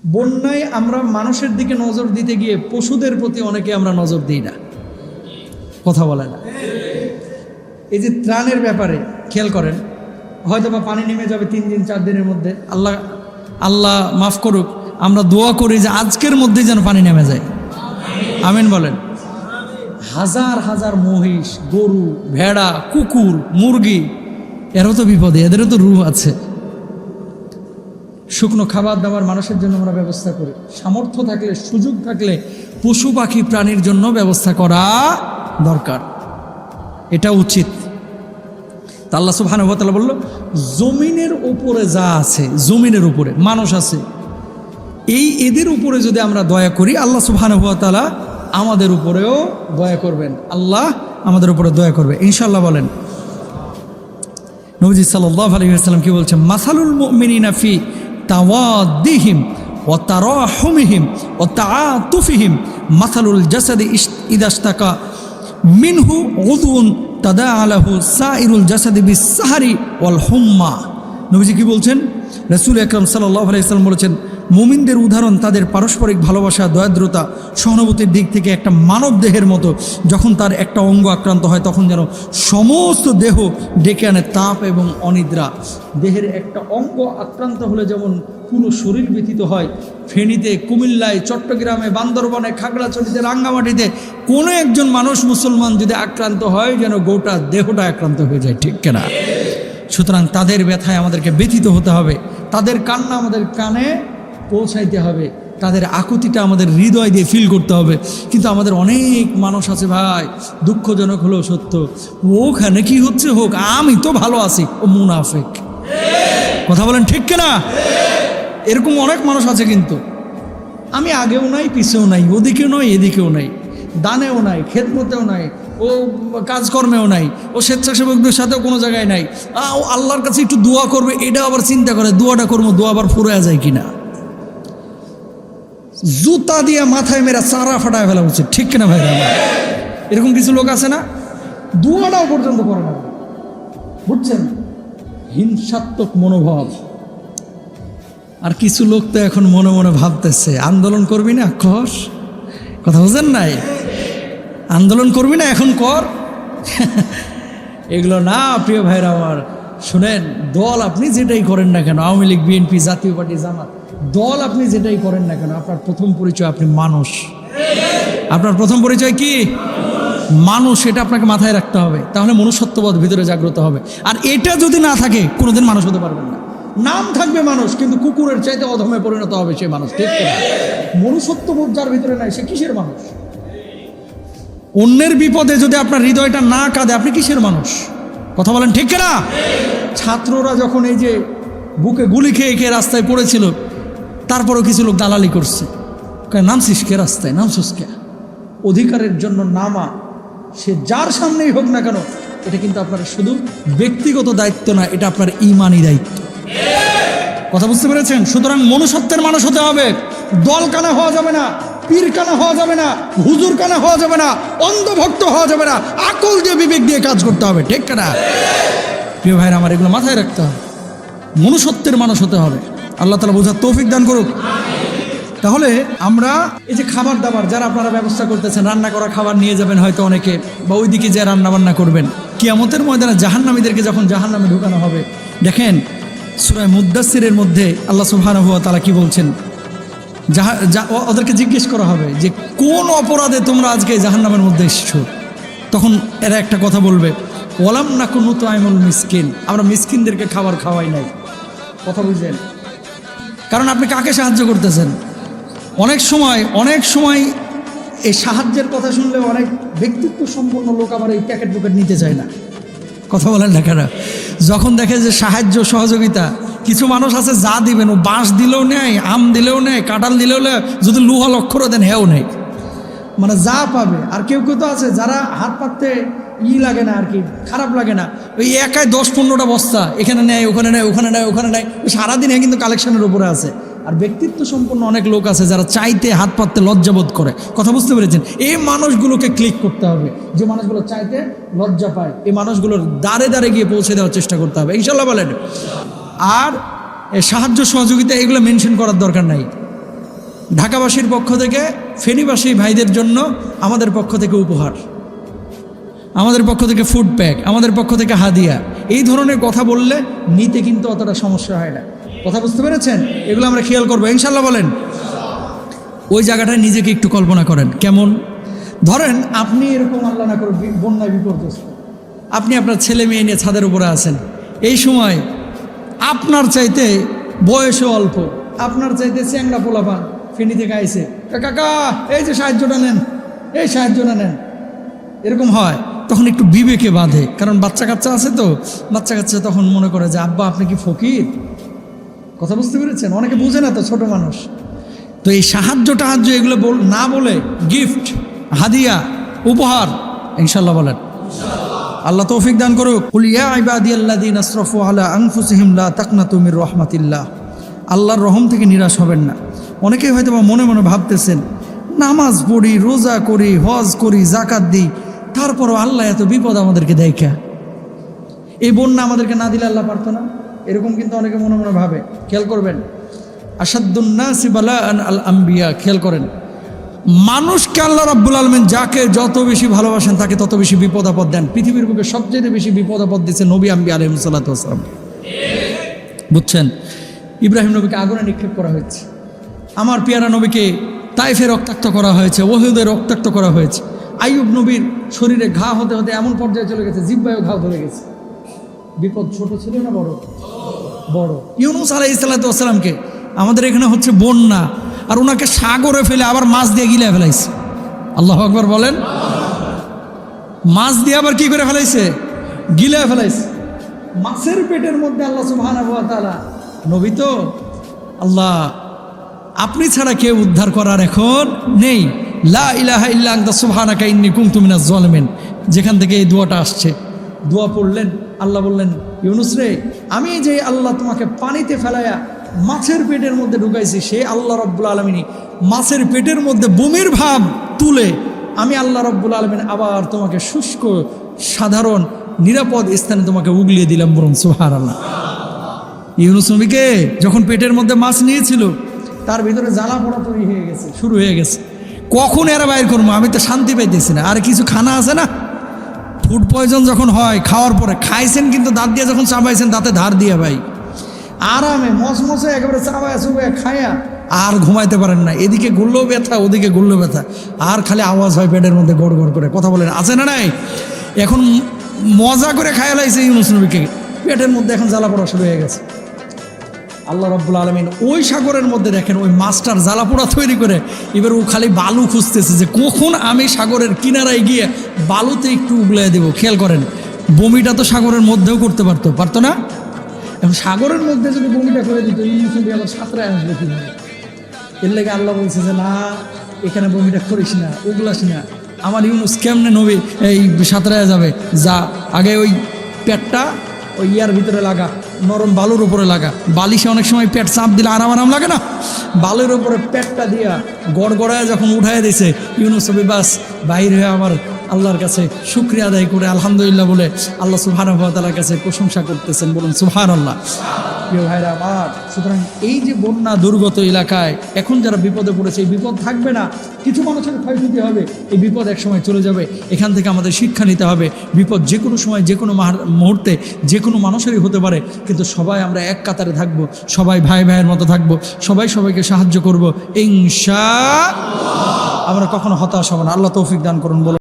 বন্যায় আমরা মানুষের দিকে নজর দিতে গিয়ে পশুদের প্রতি অনেকে আমরা নজর দিই না, কথা বলে না। এই যে ত্রাণের ব্যাপারে খেয়াল করেন, হয়তো বা পানি নেমে যাবে 3 দিন 4 দিনের মধ্যে, আল্লাহ মাফ করুক, আমরা দোয়া করি যে আজকের মধ্যেই যেন পানি নেমে যায়, আমিন বলেন। হাজার হাজার মহিষ, গরু, ভেড়া, কুকুর, মুরগি, এরও তো বিপদে, এদেরও তো রূহ আছে। শুকনো খাবার দাবার মানুষের জন্য আমরা ব্যবস্থা করি, সামর্থ্য থাকলে, সুযোগ থাকলে পশু পাখি প্রাণীর জন্য ব্যবস্থা করা দরকার, এটা উচিত। তা আল্লাহ সুবহানাহু ওয়া তাআলা বলল, জমিনের উপরে যা আছে, জমিনের উপরে মানুষ আছে, এদের উপরে যদি আমরা দয়া করি, আল্লাহ সুবহানাহু ওয়া তাআলা আমাদের উপরেও দয়া করবেন, আল্লাহ আমাদের উপরে দয়া করবে ইনশাআল্লাহ। বলেন নবীজি সাল্লাল্লাহু আলাইহি ওয়াসাল্লাম কি বলছেন? মাসালুল মুমিনিনা ফি তাওয়াদ্দিহিম ওয়া তারাহুমিহিম ওয়া তাআতুফিহিম মাসালুল জাসাদি ইযা ইশতাকা মিনহু উযুন তাদাআ লাহু সাইরুল জাসাদি বিস-সাহরি ওয়াল হুম্মা। নবীজি কি বলছেন? রাসূল আকরাম সাল্লাল্লাহু আলাইহি ওয়াসাল্লাম বলেছেন, মুমিনদের উদাহরণ তাদের পারস্পরিক ভালোবাসা, দয়াদ্রতা, সহানুভূতির দিক থেকে একটা মানব দেহের মতো। যখন তার একটা অঙ্গ আক্রান্ত হয় তখন যেন সমস্ত দেহ ডেকে আনে তাপ এবং অনিদ্রা। দেহের একটা অঙ্গ আক্রান্ত হলে যেমন পুরো শরীর ব্যথিত হয়, ফেনীতে, কুমিল্লায়, চট্টগ্রামে, বান্দরবানে, খাগড়াছড়িতে, রাঙ্গামাটিতে কোনো একজন মানুষ মুসলমান যদি আক্রান্ত হয় যেন গোটা দেহটা আক্রান্ত হয়ে যায়, ঠিক কিনা? সুতরাং তাদের ব্যথায় আমাদেরকে ব্যথিত হতে হবে, তাদের কান্না আমাদের কানে পৌঁছাইতে হবে, তাদের আকুতিটা আমাদের হৃদয় দিয়ে ফিল করতে হবে। কিন্তু আমাদের অনেক মানুষ আছে ভাই, দুঃখজনক হলেও সত্য, ওখানে কি হচ্ছে হোক, আমি তো ভালো আছি, ও মুনাফিক, কথা বলেন ঠিক কিনা? এরকম অনেক মানুষ আছে, কিন্তু আমি আগেও নাই, পিছেও নাই, ওদিকেও নয়, এদিকেও নাই, দানেও নাই, খেদমতেও নাই, ও কাজকর্মেও নাই, ও স্বেচ্ছাসেবকদের সাথেও কোনো জায়গায় নাই, ও আল্লাহর কাছে একটু দোয়া করবে, এটা আবার চিন্তা করে দোয়াটা করবো, দোয়া আবার ফুরে যায় কিনা। জুতা দিয়ে মাথায় মেরা চারা ফাটায় ফেলা উচিত, ঠিক কিনা ভাই? এরকম কিছু লোক আছে না, দোয়াটাও পর্যন্ত করে না, বুঝছেন? হিংসাত্মক মনোভাব। আর কিছু লোক তো এখন মনে মনে ভাবতেছে, আন্দোলন করবি না, কর, কথা বুঝেন নাই? আন্দোলন করবি না, এখন কর। এগুলো না প্রিয় ভাইরা আমার, শুনেন, দল আপনি যেটাই করেন না কেন, আওয়ামী লীগ, বিএনপি, জাতীয় পার্টি, জামাত, দল আপনি যেটাই করেন না কেন, আপনার প্রথম পরিচয় আপনি মানুষ। আপনার প্রথম পরিচয় কি? মানুষ। এটা আপনাকে মাথায় রাখতে হবে, তাহলে মনুষ্যত্ববোধ ভিতরে জাগ্রত হবে। আর এটা যদি না থাকে কোনোদিন মানুষ হতে পারবেন না। নাম থাকবে মানুষ, কিন্তু কুকুরের চাইতে অধমে পরিণত হবে সে মানুষ, ঠিক না? মনুষ্যত্ববোধ যার ভিতরে নাই, সে কিসের মানুষ? অন্যের বিপদে যদি আপনার হৃদয়টা না কাঁদে, আপনি কিসের মানুষ? কথা বলেন ঠিক না? ছাত্ররা যখন এই যে বুকে গুলি খেয়ে খেয়ে রাস্তায় পড়েছিল, তারপরেও কিছু লোক দালালি করছে, নামছিস কে রাস্তায়, নামছিস কে? অধিকারের জন্য নামা, সে যার সামনেই হোক না কেন, এটা কিন্তু আপনার শুধু ব্যক্তিগত দায়িত্ব না, এটা আপনার ঈমানি দায়িত্ব। কথা বুঝতে পেরেছেন? সুতরাং মনুষ্যত্বের মানুষ হতে হবে। দল কানা হওয়া যাবে না, পীর কানা হওয়া যাবে না, হুজুর কানা হওয়া যাবে না, অন্ধভক্ত হওয়া যাবে না, আকল দিয়ে, বিবেক দিয়ে কাজ করতে হবে, ঠিক না? প্রিয় ভাইরা আমার, এগুলো মাথায় রাখতে হবে, মনুষ্যত্বের মানুষ হতে হবে। আল্লাহ তাআলা বোঝার তৌফিক দান করুক। তাহলে আমরা এই যে খাবার দাবার যারা আপনারা ব্যবস্থা করতেছেন, রান্না করা খাবার নিয়ে যাবেন হয়তো অনেকে, বা ওইদিকে যে রান্না বান্না করবেন, কিয়ামতের ময়দানে জাহান্নামীদেরকে যখন জাহান্নামে ঢুকানো হবে, দেখেন সূরা মুদ্দাসসিরের মধ্যে আল্লাহ সুবহানাহু ওয়া তাআলা কি বলছেন? ওদেরকে জিজ্ঞেস করা হবে যে কোন অপরাধে তোমরা আজকে জাহান্নামের মধ্যে এসেছো? তখন এরা একটা কথা বলবে, ওয়ালাম নাকু নুতআইমুল মিসকিন, আমরা মিসকিনদেরকে খাবার খাওয়াই নাই। কথা বুঝলেন? কারণ আপনি কাকে সাহায্য করতেছেন? অনেক সময় এই সাহায্যের কথা শুনলে অনেক ব্যক্তিত্ব সম্পন্ন লোক আবার এই প্যাকেট নিতে চায় না, কথা বলেন না কেন? যখন দেখে যে সাহায্য সহযোগিতা, কিছু মানুষ আছে যা দিবেন ও বাঁশ দিলেও নেয়, আম দিলেও নেয়, কাঁঠাল দিলেও নেয়, যদি লোহা লক্ষ্যরও দেন হেও নেই, মানে যা পাবে। আর কেউ কেউ তো আছে যারা হাত পাততে লাগে না, আর কি খারাপ লাগে না, ওই একাই 10-15টা বস্তা এখানে নেয়, ওখানে নেয়, ওখানে নেয়, ওখানে নেয়, সারাদিনে কিন্তু কালেকশনের উপরে আছে। আর ব্যক্তিত্ব সম্পন্ন অনেক লোক আছে যারা চাইতে হাত পাততে লজ্জাবোধ করে, কথা বুঝতে পেরেছেন? এই মানুষগুলোকে ক্লিক করতে হবে, যে মানুষগুলো চাইতে লজ্জা পায়, এই মানুষগুলোর দ্বারে দ্বারে গিয়ে পৌঁছে দেওয়ার চেষ্টা করতে হবে ইনশাল্লাহ, বলেন। আর সাহায্য সহযোগিতা এগুলো মেনশন করার দরকার নাই, ঢাকাবাসীর পক্ষ থেকে ফেনীবাসী ভাইদের জন্য আমাদের পক্ষ থেকে উপহার, আমাদের পক্ষ থেকে ফুড প্যাক, আমাদের পক্ষ থেকে হাদিয়া, এই ধরনের কথা বললে নিতে কিন্তু অতটা সমস্যা হয় না। কথা বুঝতে পেরেছেন? এগুলো আমরা খেয়াল করবো ইনশাল্লাহ। বলেন। ওই জায়গাটায় নিজেকে একটু কল্পনা করেন কেমন। ধরেন আপনি এরকম আল্লাহ না করে বন্যায় বিপর্যস্ত, আপনি আপনার ছেলে মেয়ে নিয়ে ছাদের উপরে আছেন, এই সময় আপনার চাইতে বয়সও অল্প, আপনার চাইতে চ্যাংড়া পোলাপান ফেনী থেকে আইছে, কাকা এই যে সাহায্যটা নেন, এই সাহায্যটা নেন, এরকম হয়। তখন একটু বিবেকে বাঁধে, কারণ বাচ্চা কাচ্চা আছে তো, বাচ্চা কাচ্চা তখন মনে করে যে আব্বা আপনি কি ফকির। কথা বুঝতে পেরেছেন? অনেকে বুঝে না তো, ছোট মানুষ তো। এই সাহায্য টাহায্য এগুলো না বলে গিফট, হাদিয়া, উপহার ইনশাল্লাহ বলেন। আল্লাহ তৌফিক দান করুক। কুল ইয়া ইবাদিয়াল্লাযীনা আসরাফু আলা আনফুসিহিম লা তাকনাতু মির রাহমাতিল্লাহ। আল্লাহর রহম থেকে নিরাশ হবেন না। অনেকেই হয়তো মনে মনে ভাবতেছেন, নামাজ পড়ি, রোজা করি, হজ করি, যাকাত দিই, তারপরও আল্লাহ এত বিপদ আমাদেরকে দেয় কে? এই বন্যা আমাদেরকে না দিলে আল্লাহ পারতো না? এরকম কিন্তু অনেকে মনে মনে ভাবে। খেয়াল করবেন, আসাদ্দুন নাসি বালাআন আল আম্বিয়া। খেয়াল করেন, মানুষকে আল্লাহ রাব্বুল আলামিন যাকে যত বেশি ভালোবাসেন তাকে তত বেশি বিপদ আপদ দেন। পৃথিবীর বুকে সবচেয়ে বেশি বিপদ আপদ দিচ্ছে নবী আম্বিয়া আলাইহিস সালাতু ওয়াস সালাম। বুঝছেন? ইব্রাহিম নবীকে আগুনে নিক্ষেপ করা হয়েছে, আমার পেয়ারা নবীকে তাইফে রক্তাক্ত করা হয়েছে, ওহুদে রক্তাক্ত করা হয়েছে। আইয়ুব নবীর শরীরে ঘা হতে হতে এমন পর্যায়ে চলে গেছে, জিহ্বায়ও ঘা ধরে গেছে। বিপদ ছোট ছিল না বড়? বড়। ইউনূস আলাইহিস সালাতু ওয়াস সালামকে আমাদের এখানে হচ্ছে বন্যা, আর ওনাকে সাগরে ফেলে আবার মাছ দিয়ে গিলে ফেলাইছে। আল্লাহু আকবার বলেন। মাছ দিয়ে আবার কি করে ফেলাইছে? গিলে ফেলাইছে। মাছের পেটের মধ্যে আল্লাহ সুবহানাহু ওয়া তাআলা, নবী তো আল্লাহ আপনি ছাড়া কেউ উদ্ধার করার এখন নেই, লা ইলাহা ইল্লা আনতা সুবহানাকা ইন্নী কুনতু মিনাজ জালিমিন। যেখান থেকে এই দোয়াটা আসছে, দোয়া পড়লেন, আল্লাহ বললেন, ইউনূস রে, আমি যে আল্লাহ তোমাকে পানিতে ফেলায়া মাছের পেটের মধ্যে ঢুকাইছি, সে আল্লাহ রব্বুল আলামিন মাছের পেটের মধ্যে বমির ভাব তুলে আমি আল্লাহ রব্বুল আলামিন আবার তোমাকে শুষ্ক সাধারণ নিরাপদ স্থানে তোমাকে উগলিয়ে দিলাম। বরং সুবহানাল্লাহ। ইউনূস নবীকে যখন পেটের মধ্যে মাছ নিয়েছিল, তার ভিতরে জ্বালা পোড়া তৈরি হয়ে গেছে, শুরু হয়ে গেছে। কখন এরা বাইর করবো? আমি তো শান্তি পাইতেছি না। আর কিছু খানা আছে না, ফুড পয়জন যখন হয়, খাওয়ার পরে খাইছেন কিন্তু দাঁত দিয়ে যখন চাবাইছেন দাঁতে ধার দিয়ে ভাই আরামে মসমসে একেবারে চাবায় চুবায় খায়া আর ঘুমাইতে পারেন না। এদিকে গুল্লো ব্যথা, ওদিকে গুল্লো ব্যথা, আর খালি আওয়াজ হয় পেটের মধ্যে গড় গড় করে। কথা বলেন, আছে না নাই? এখন মজা করে খায়া লাইছে ইউনূস নবীকে, পেটের মধ্যে এখন জ্বালা পোড়া শুরু হয়ে গেছে। আল্লাহ রাব্বুল আলামিন ওই সাগরের মধ্যে দেখেন ওই মাছটার জ্বালা পোড়া তৈরি করে এবার ও খালি বালু খুঁজতেছে যে কখন আমি সাগরের কিনারায় গিয়ে বালুতে একটু উগলাই দেবো। খেয়াল করেন, বমিটা তো সাগরের মধ্যেও করতে পারতো না? এখন সাগরের মধ্যে যদি বমিটা করে দিত, ইউনূস নবী আবার সাঁতরায় আসবে কিভাবে? এর লেগে আল্লাহ বলছে যে না, এখানে বমিটা করিস না, উগলাস না। আমার ইউনূস কেমনে নবী এই সাঁতরায় যাবে? যা আগে ওই পেটটা ওই ইয়ার ভিতরে লাগা, নরম বালুর উপরে লাগা। বালিশে অনেক সময় পেট চাপ দিলে আরাম আরাম লাগে না? বালুর উপরে পেটটা দিয়া গড়গড়ায় যখন উঠায় দিয়েছে, ইউনূস নবী বাস বাহির হয়ে আমার আল্লাহর কাছে শুকরিয়া আদায় করে আলহামদুলিল্লাহ বলে আল্লাহ সুবহানাহু ওয়া তাআলার কাছে প্রশংসা করতেছেন। বলুন সুবহানাল্লাহ। প্রিয় ভাইরা আমার, সুতরাং এই যে বন্যা দুর্গত এলাকায় এখন যারা বিপদে পড়েছে, এই বিপদ থাকবে না। কিছু মানুষের ক্ষয়ক্ষতি হবে, এই বিপদ এক সময় চলে যাবে। এখান থেকে আমাদের শিক্ষা নিতে হবে, বিপদ যে কোনো সময় যে কোনো মুহূর্তে যে কোনো মানুষেরই হতে পারে, কিন্তু সবাই আমরা এক কাতারে থাকবো, সবাই ভাই ভাইয়ের মতো থাকবো, সবাই সবাইকে সাহায্য করবো ইনশাআল্লাহ। আমরা কখনো হতাশ হব না। আল্লাহ তৌফিক দান করুন। বলুন।